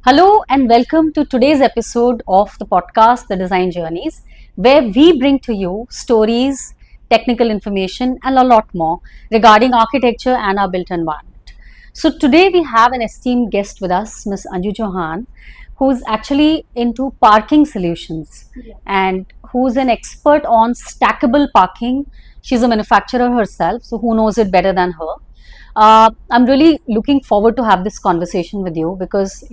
Hello and welcome to today's episode of the podcast, The Design Journeys, where we bring to you stories, technical information, and a lot more regarding architecture and our built environment. So, today we have an esteemed guest with us, Ms. Anju Chauhan, who's actually into parking solutions and who's an expert on stackable parking. She's a manufacturer herself, so who knows it better than her? I'm really looking forward to have this conversation with you because,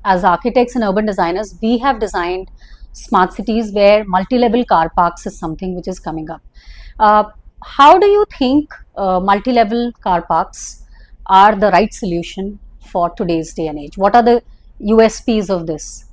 as architects and urban designers, we have designed smart cities where multi-level car parks is something which is coming up. Uh, how do you think multi-level car parks are the right solution for today's day and age? What are the USPs of this?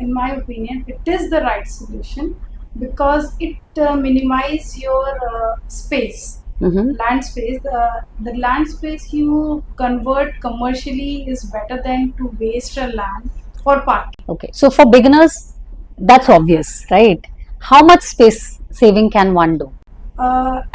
In my opinion, it is the right solution because it minimizes your space, land space. The land space you convert commercially is better than to waste a land for parking. Okay, so for beginners, that's obvious, right? How much space saving can one do?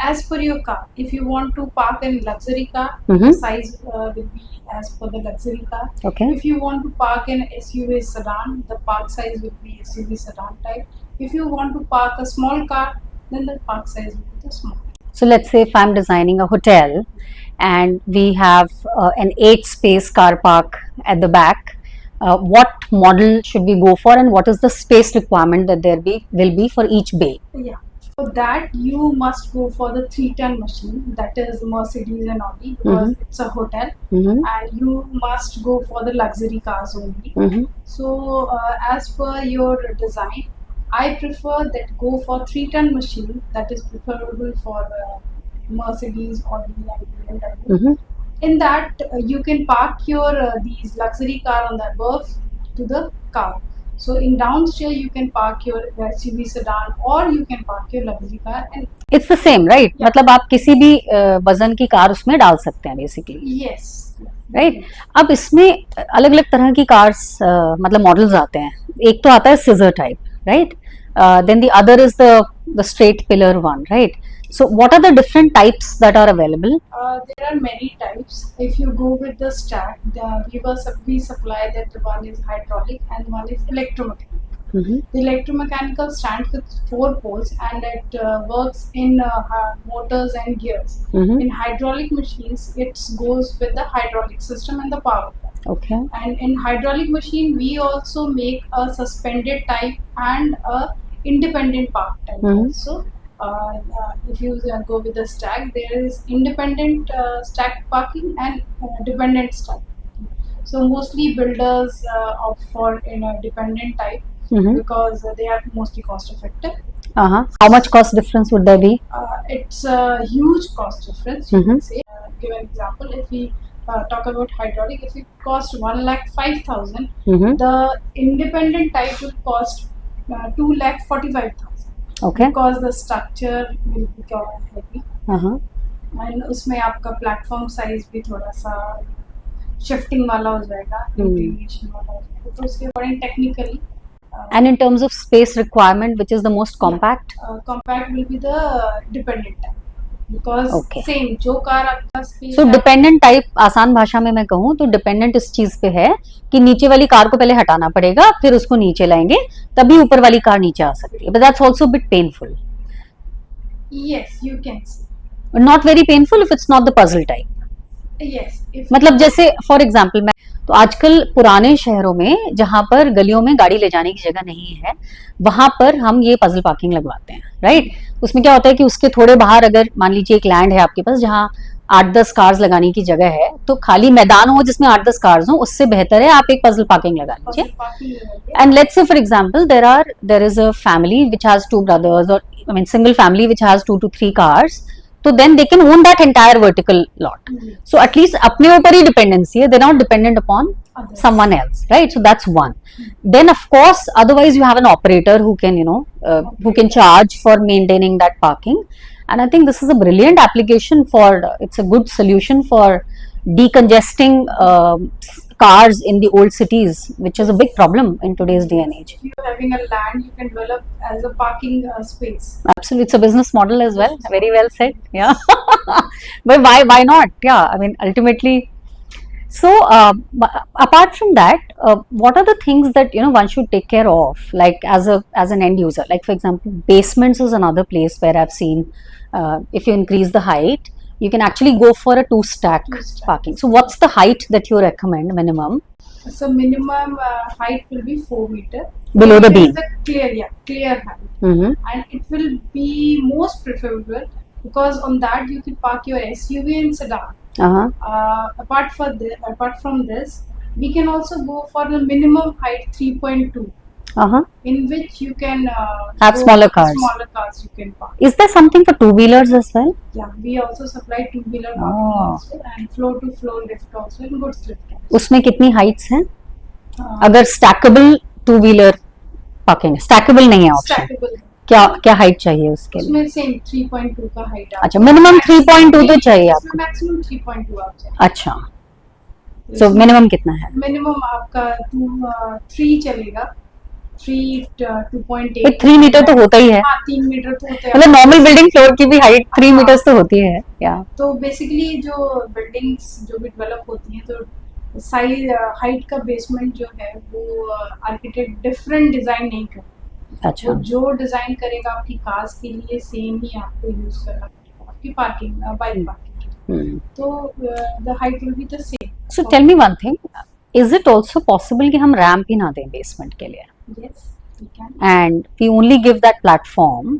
As per your car, if you want to park in luxury car, Mhm. the size will be as per the luxury car. Okay. If you want to park in SUV sedan, the park size will be SUV sedan type. If you want to park a small car, then the park size will be the small. So let's say if I'm designing a hotel and we have an 8 space car park at the back, what model should we go for and what is the space requirement that will be for each bay? Yeah. For that, you must go for the 3-ton machine, that is Mercedes and Audi, because it's a hotel, Mhm. and you must go for the luxury cars only. Mhm. So, as per your design, I prefer that go for 3-ton machine, that is preferable for Mercedes, Audi, and BMW. Mhm. In that, you can park your these luxury car on the above to the car. So in downstairs you can park your SUV sedan or you can park your luxury car and It's the same, right? Yeah. मतलब आप किसी भी वजन की car उसमें डाल सकते हैं बेसिकली, yes. राइट? अब इसमें अलग अलग तरह की कार्स मतलब मॉडल्स आते हैं. एक तो आता है scissor type, right? Then the other is the straight pillar one, right? So what are the different types that are available? There are many types. If you go with the stack, we supply that one is hydraulic and one is electromechanical. Mhm. The electromechanical stands with 4 poles and it works in motors and gears. Mhm. In hydraulic machines, it goes with the hydraulic system and the power plant. Okay. And in hydraulic machine, we also make a suspended type and a independent park type. Mhm. So, if you go with the stack, there is independent stack parking and dependent stack. So mostly builders opt for in a dependent type Mhm. because they are mostly cost effective. How much cost difference would there be? It's a huge cost difference. You Mhm. can say. Give an example. If we talk about hydraulic, if it costs 1,05,000, Mhm. the independent type will cost 2,45,000 Okay. because the structure will be heavy Uh-huh. and उसमें आपका platform size भी थोड़ा सा shifting वाला हो जाएगा, integration वाला हो जाएगा, तो उसके according technically And in terms of space requirement, which is the most compact? compact will be the dependent type because Okay. same जो कार आपका space So डिपेंडेंट टाइप आसान भाषा में मैं कहूँ तो डिपेंडेंट इस चीज पे है कि नीचे वाली कार को पहले हटाना पड़ेगा, फिर उसको नीचे लाएंगे, तभी ऊपर वाली कार नीचे आ सकती है. But that's also bit painful. yes you can see not very painful if it's not the puzzle type. yes if मतलब जैसे फॉर एग्जाम्पल मैं तो आजकल पुराने शहरों में जहां पर गलियों में गाड़ी ले जाने की जगह नहीं है, वहां पर हम ये पजल पार्किंग लगवाते हैं, राइट? उसमें क्या होता है कि उसके थोड़े बाहर अगर मान लीजिए एक लैंड है आपके पास जहां 8-10 कार्स लगाने की जगह है, तो खाली मैदान हो जिसमें 8-10 कार्स हो, उससे बेहतर है आप एक पजल पार्किंग लगा लीजिए. puzzle parking है, And let's say for example there is a family which has 2 brothers, or I mean single family which has 2 to 3 cars, so then they can own that entire vertical lot. So at least अपने ऊपर ही dependency है, they're not dependent upon others. someone else, right? So that's one. Then of course otherwise you have an operator who can who can charge for maintaining that parking, and I think this is a brilliant application for it's a good solution for decongesting cars in the old cities, which is a big problem in today's day and age. If you're having a land, you can develop as a parking space. Absolutely, it's a business model as well. Very well said. Yeah, but why not? Yeah, I mean ultimately So, apart from that, what are the things that one should take care of, like as an end user? Like for example, basements is another place where I've seen if you increase the height, you can actually go for a two-stack Two-stack. parking. So, what's the height that you recommend minimum So minimum height will be 4 meter. below the It is beam? the clear height, Mm-hmm. and it will be most preferable because on that you can park your SUV and sedan. Uh-huh. Apart from this, we can also go for the minimum height 3.2, Uh-huh. in which you can Have go smaller for cars. Smaller cars you can park. Is there something for two-wheelers as well? Yeah, we also supply two-wheeler Oh. parking also and floor-to-floor lift also and goods lift also. उसमें कितनी heights हैं? Uh, अगर stackable two-wheeler parking, stackable नहीं है option. stackable. क्या क्या height चाहिए उसके लिए? उसमें सेम 3.2 का हाइट अच्छा, minimum 3.2 तो चाहिए आपको. मैक्सिमम 3.2 आप चाहिए. अच्छा, so minimum कितना है? मिनिमम आपका 3 चलेगा. 2.8. 3 मीटर तो होता ही है. हाँ, 3 मीटर तो होते हैं. मतलब नॉर्मल बिल्डिंग फ्लोर की भी हाइट 3 हाँ. मीटर्स तो होती है. या तो बेसिकली जो बिल्डिंग्स जो भी डेवलप होती हैं तो साइज हाइट का बेसमेंट जो है वो आर्किटेक्ट डिफरेंट डिजाइन नहीं करता. अच्छा. वो जो डिजाइन करेगा आपकी कार्स के लिए सेम ही आपको यूज करना पड़ेगा आपकी पार्किंग बाइक पार्किंग के लिए. तो the height will be the same. So tell me one thing, is it also possible कि हम रैम्प ही ना दें बेसमेंट के लिए? Yes, we can. and we only give that platform.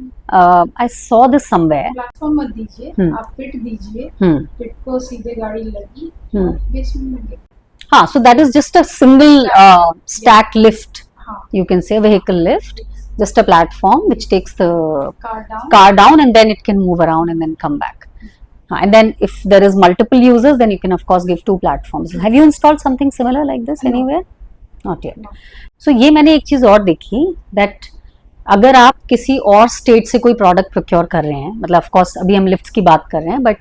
I saw this somewhere. Platform मत दीजिए, आप पिट दीजिए. पिट को सीधे गाड़ी लगी बेसमेंट में गई. हाँ, so that is just a single stack lift, हाँ, you can say vehicle lift, just a platform which takes the car car down and then it can move around and then come back. And then if there is multiple users, then you can of course give 2 platforms. Have you installed something similar like this No. anywhere? Not yet. No. So ये मैंने एक चीज और देखी that अगर आप किसी और स्टेट से कोई प्रोडक्ट प्रोक्योर कर रहे हैं, मतलब ऑफ कोर्स अभी हम लिफ्ट्स की बात कर रहे हैं, but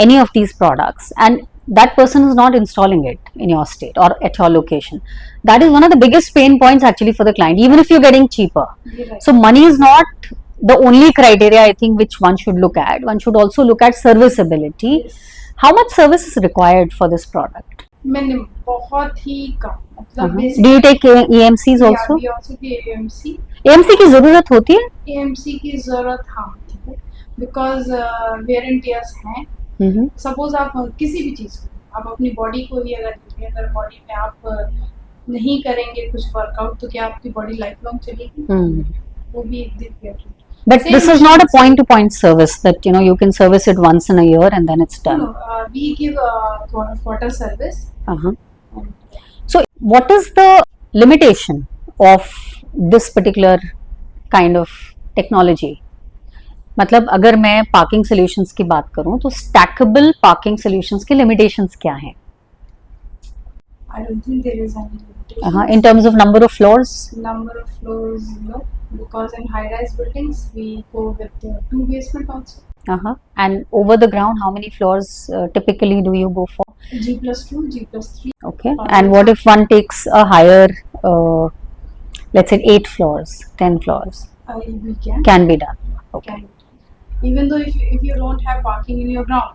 any of these products and that person is not installing it in your state or at your location, that is one of the biggest pain points actually for the client, even if you're getting cheaper. You're right. So money is not the only criteria I think which one should look at. One should also look at serviceability. Yes. How much service is required for this product? Minimum बहुत ही कम. मतलब Do you take EMCs also? we also take AMC. AMC की जरूरत होती है? AMC की जरूरत हाँ होती है बिकॉज वेयर एंड टियर्स हैं. सपोज आप किसी भी चीज को, आप अपनी बॉडी को ही अगर बॉडी में आप नहीं करेंगे कुछ वर्कआउट तो क्या आपकी बॉडी लाइफ लॉन्ग चलेगी? वो भी एक दिन. But Same this is not a machines. point-to-point service that you can service it once in a year and then it's done. No, we give quarter service. Uh-huh. So, what is the limitation of this particular kind of technology? मतलब अगर मैं parking solutions की बात करूं तो stackable parking solutions के limitations क्या हैं? I don't think there is any limitation. In terms of number of floors? Number of floors, no, because in high-rise buildings we go with 2 basement also. And over the ground, how many floors typically do you go for? G+2, G+3. Okay. And what if one takes a higher, let's say 8 floors, 10 floors? We can. Can be done. Okay. Can. Even though if you don't have parking in your ground,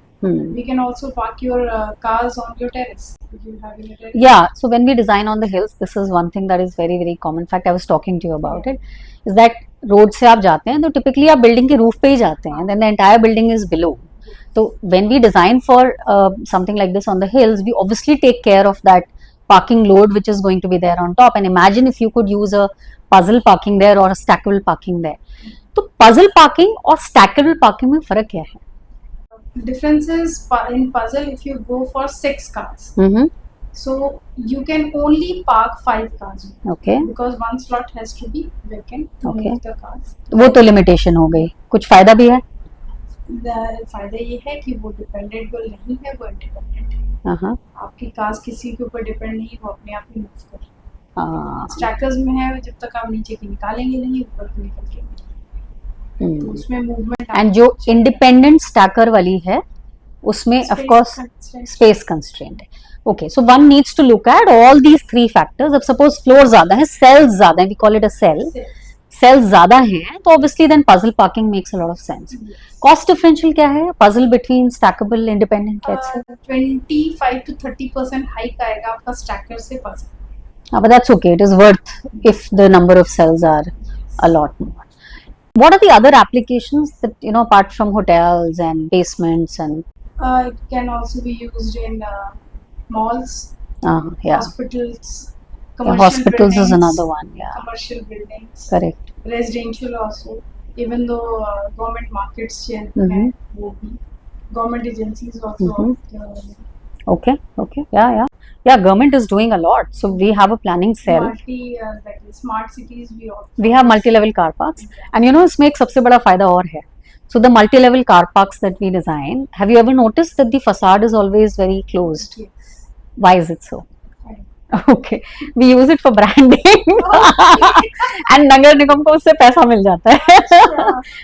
we can also park your cars on your terrace. If you have in a terrace. Yeah. So when we design on the hills, this is one thing that is very very common. In fact, I was talking to you about it. Is that road से आप जाते हैं तो typically आप building के roof पे ही जाते हैं, and then the entire building is below. So when we design for something like this on the hills, we obviously take care of that parking load which is going to be there on top. And imagine if you could use a puzzle parking there or a stackable parking there. तो puzzle parking और stackable parking में फर्क क्या है? Difference is in puzzle if you go for 6 cars. So you can only park 5 cars. Okay. Because one slot has to be vacant to Okay. move the cars. वो तो limitation हो गई. कुछ फायदा भी है? फायदा ये है कि वो डिपेंडेबल नहीं है, वो इंडिपेंडेंट है. आपकी कार्स किसी के ऊपर डिपेंड नहीं, वो अपने आप ही मूव कर. स्टैकर्स में है जब तक आप नीचे की निकालेंगे नहीं, ऊपर की निकल के तो उसमें मूवमेंट. एंड जो इंडिपेंडेंट स्टैकर वाली है उसमें ऑफ कोर्स स्पेस कंस्ट्रेंट है. Okay, so one needs to look at all these 3 factors. अब सपोज फ्लोर ज्यादा है, सेल्स ज्यादा है, we call it a cell. cells ज़्यादा हैं तो obviously then puzzle parking makes a lot of sense. Cost differential क्या है puzzle between stackable independent let's say? 25 to 30% hike आएगा आपका स्टैकर से puzzle. But that's okay. It is worth if the number of cells are a lot more. What are the other applications that apart from hotels and basements and? It can also be used in malls, Yeah. hospitals, Yeah, commercial hospitals buildings, is another one. Yeah. commercial buildings, Correct. residential also. Even though government markets हैं, Mhm. वो भी government agencies also. Mhm. Okay. Yeah, government is doing a lot. So we have a planning cell. Like smart cities we also. We have multi-level car parks. And इसमें एक सबसे बड़ा फायदा और है. So the multi-level car parks that we design, have you ever noticed that the facade is always very closed? Yes. Why is it so? I don't Okay, we use it for branding. And नगर निगम को उससे पैसा मिल जाता है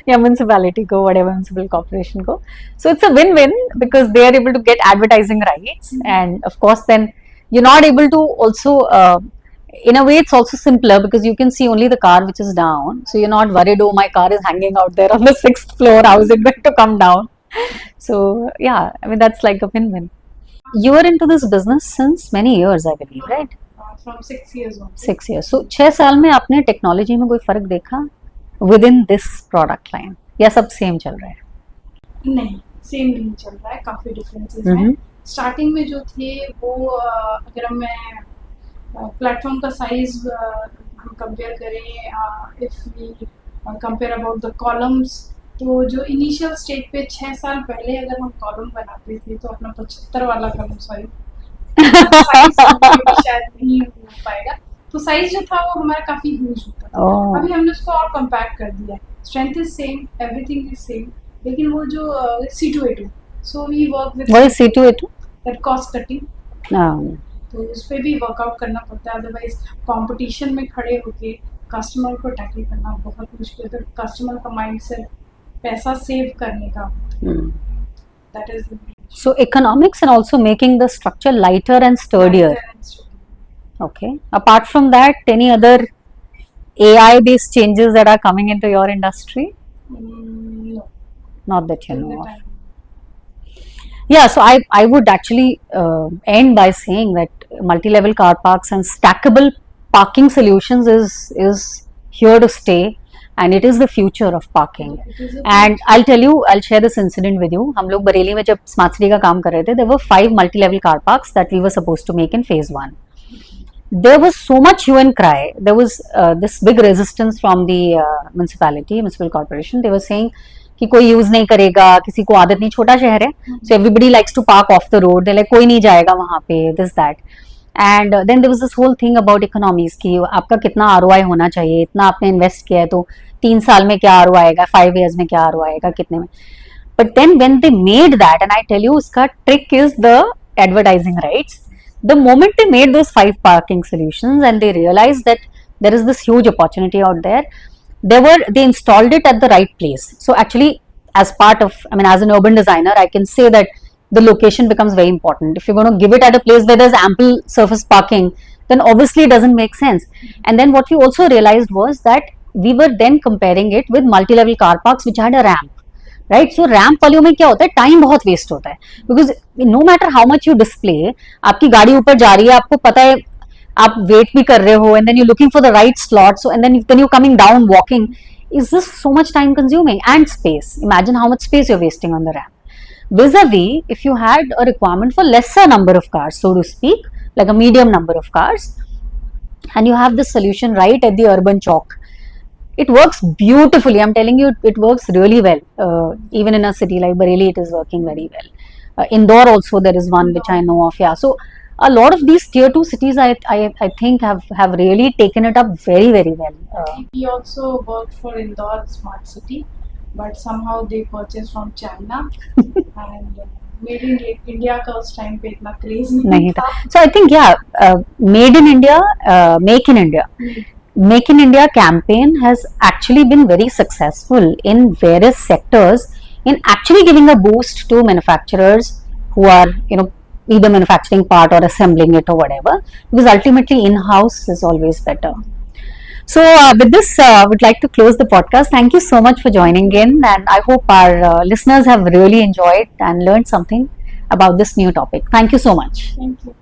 या municipality को, whatever municipal corporation को. So it's a win-win because they are able to get advertising rights, and of course then you're not able to also in a way it's also simpler because you can see only the car which is down, so you're not worried, oh my car is hanging out there on the 6th floor, how is it going to come down? So yeah, I mean that's like a win-win. You were into this business since many years, I believe, right? From 6 years on. 6 years. So 6 साल में आपने technology में कोई फर्क देखा within this product line या सब same चल रहा है? नहीं, सेम नहीं चल रहा है, काफी डिफरेंसेस हैं. स्टार्टिंग में जो थे वो अगर मैं प्लेटफॉर्म का साइज हम कंपेयर करें, if we compare about the columns, तो जो इनिशियल स्टेज पे 6 साल पहले अगर हम कॉलम बनाते थे तो अपना 75 वाला कॉलम, सॉरी शायद नहीं हो पाएगा, तो साइज जो था वो हमारा काफी ह्यूज होता था. अभी हमने उसको और कम्पैक्ट कर दिया. Strength is same, everything is same, लेकिन वो जो C2A2, so we work with What is C2A2? That cost cutting, तो उस पर भी वर्कआउट करना पड़ता है. अदरवाइज कंपटीशन में खड़े होके कस्टमर को टैकल करना बहुत मुश्किल है. तो कस्टमर का माइंड सेट पैसा सेव करने का, that is the. So economics and also making the structure lighter and sturdier. Okay. Apart from that, any other AI based changes that are coming into your industry? No. Not that you know of. Yeah, so I would actually end by saying that multi-level car parks and stackable parking solutions is here to stay, and it is the future of parking. And I'll share this incident with you. हम लोग बरेली में जब smart city का काम कर रहे थे, there were 5 multi-level car parks that we were supposed to make in phase 1. There was so much hue and cry. There was this big resistance from the municipal corporation. They were saying कि कोई use नहीं करेगा, किसी को आदत नहीं, छोटा शहर है, so everybody likes to park off the road. They're like कोई नहीं जाएगा वहाँ पे, this that. And then there was this whole thing about economies कि आपका कितना ROI होना चाहिए, इतना आपने इन्वेस्ट किया है तो 3 साल में क्या ROI आएगा, 5 years में क्या ROI आएगा, कितने में. But then when they made that, and I tell you उसका trick is the advertising rights. The moment they made those 5 parking solutions and they realized that there is this huge opportunity out there, they installed it at the right place. So actually, as part of, I mean, as an urban designer, I can say that the location becomes very important. If you're going to give it at a place where there's ample surface parking, then obviously it doesn't make sense. And then what we also realized was that we were then comparing it with multi-level car parks which had a ramp, right? So ramp वालों में क्या होता है, time बहुत waste होता है, because no matter how much you display, आपकी गाड़ी ऊपर जा रही है, आपको पता है आप वेट भी कर रहे हो, and then you're looking for the right slot, so and then you're coming down walking, is this so much time consuming and space. Imagine how much space you're wasting on the ramp. Vis-a-vis, if you had a requirement for lesser number of cars, so to speak, like a medium number of cars, and you have this solution right at the urban chalk, it works beautifully. I'm telling you, it works really well. Even in a city like Bareilly, it is working very well. Indore also, there is one which I know of. Yeah, so a lot of these tier 2 cities, I think have really taken it up very, very well. We also worked for Indore Smart City, but somehow they purchased from China and made in India का उस time पे इतना craze नहीं था. So I think made in India, make in India. Make in India campaign has actually been very successful in various sectors in actually giving a boost to manufacturers who are, either manufacturing part or assembling it or whatever, because ultimately in-house is always better. So, with this, I would like to close the podcast. Thank you so much for joining in, and I hope our listeners have really enjoyed and learned something about this new topic. Thank you so much. Thank you.